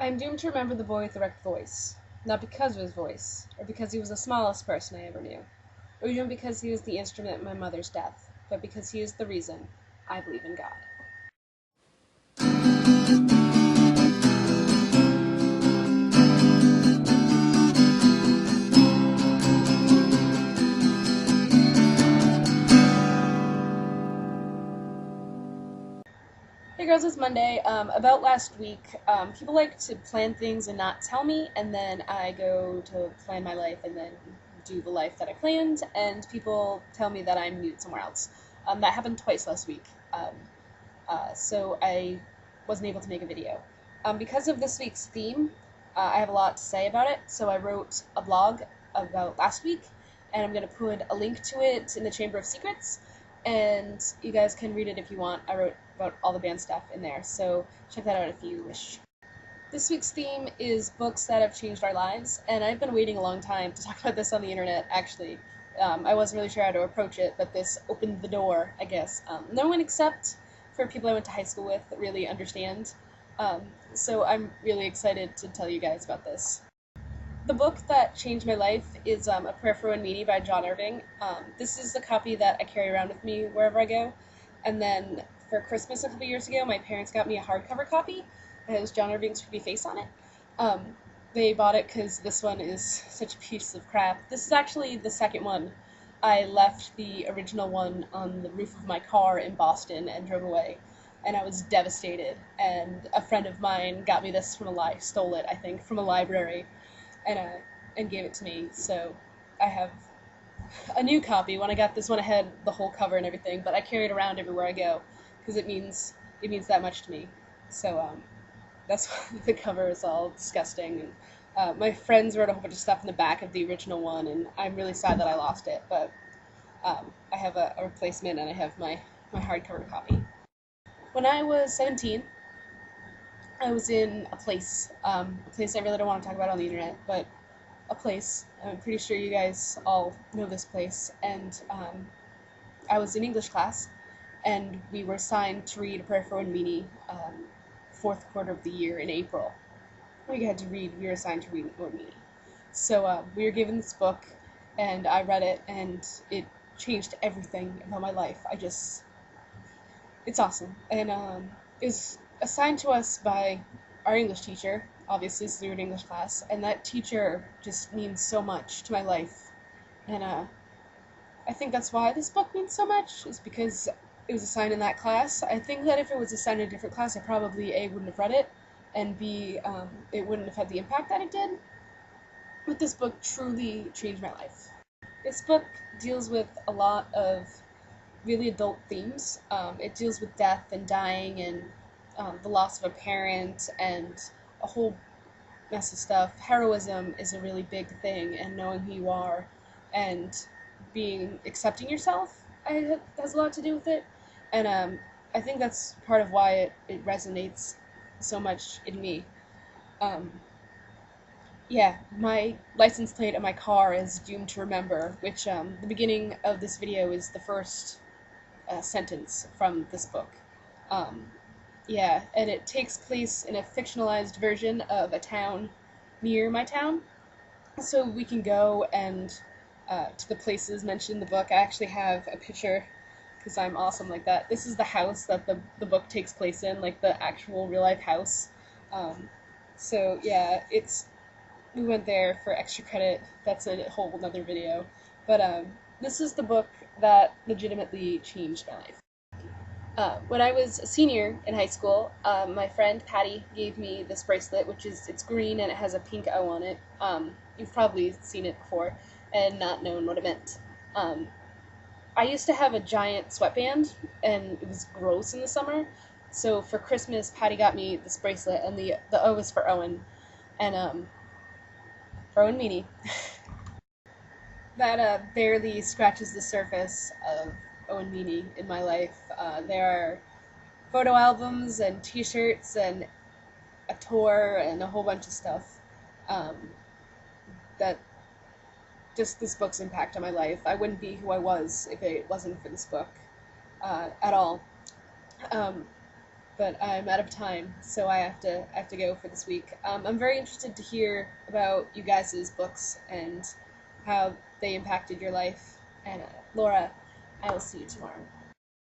I am doomed to remember the boy with the wrecked voice, not because of his voice, or because he was the smallest person I ever knew, or even because he was the instrument in my mother's death, but because he is the reason I believe in God. Hey girls, it's Monday. About last week, people like to plan things and not tell me, and then I go to plan my life and then do the life that I planned, and people tell me that I'm mute somewhere else. That happened twice last week, so I wasn't able to make a video. Because of this week's theme, I have a lot to say about it, so I wrote a blog about last week, and I'm going to put a link to it in the Chamber of Secrets, and you guys can read it if you want. I wrote about all the band stuff in there, so check that out if you wish. This week's theme is books that have changed our lives, and I've been waiting a long time to talk about this on the internet, actually. I wasn't really sure how to approach it, but this opened the door, I guess. No one except for people I went to high school with really understand, so I'm really excited to tell you guys about this. The book that changed my life is A Prayer for Owen Meany by John Irving. This is the copy that I carry around with me wherever I go. And then for Christmas a couple years ago, my parents got me a hardcover copy that has John Irving's pretty face on it. They bought it because this one is such a piece of crap. This is actually the second one. I left the original one on the roof of my car in Boston and drove away. And I was devastated. And a friend of mine got me this from stole it, I think, from a library. And gave it to me, so I have a new copy. When I got this one, I had the whole cover and everything, but I carry it around everywhere I go because it means that much to me. So that's why the cover is all disgusting. And my friends wrote a whole bunch of stuff in the back of the original one, and I'm really sad that I lost it. But I have a replacement, and I have my hardcover copy. When I was 17, I was in a place I really don't want to talk about on the internet, but a place. I'm pretty sure you guys all know this place. And I was in English class, and we were assigned to read A Prayer for Owen Meany, fourth quarter of the year in April. We were assigned to read Owen Meany. So we were given this book, and I read it, and it changed everything about my life. It's awesome. And it was assigned to us by our English teacher, obviously, since we were in English class, and that teacher just means so much to my life. And I think that's why this book means so much, is because it was assigned in that class. I think that if it was assigned in a different class, I probably, A, wouldn't have read it, and B, it wouldn't have had the impact that it did. But this book truly changed my life. This book deals with a lot of really adult themes. It deals with death and dying and the loss of a parent and a whole mess of stuff. Heroism is a really big thing, and knowing who you are and accepting yourself has a lot to do with it. And I think that's part of why it resonates so much in me. Yeah, my license plate on my car is Doomed to Remember, which the beginning of this video is the first sentence from this book. Yeah, and it takes place in a fictionalized version of a town near my town. So we can go and to the places mentioned in the book. I actually have a picture because I'm awesome like that. This is the house that the book takes place in, like the actual real life house. So yeah, we went there for extra credit. That's a whole other video. But this is the book that legitimately changed my life. When I was a senior in high school, my friend Patty gave me this bracelet, it's green and it has a pink O on it. You've probably seen it before and not known what it meant. I used to have a giant sweatband, and it was gross in the summer. So for Christmas, Patty got me this bracelet, and the O is for Owen, and for Owen Meany. That barely scratches the surface of Owen Meany in my life. There are photo albums and t-shirts and a tour and a whole bunch of stuff that just this book's impact on my life. I wouldn't be who I was if it wasn't for this book at all. but I'm out of time, so I have to go for this week. I'm very interested to hear about you guys' books and how they impacted your life. And Laura, I will see you tomorrow.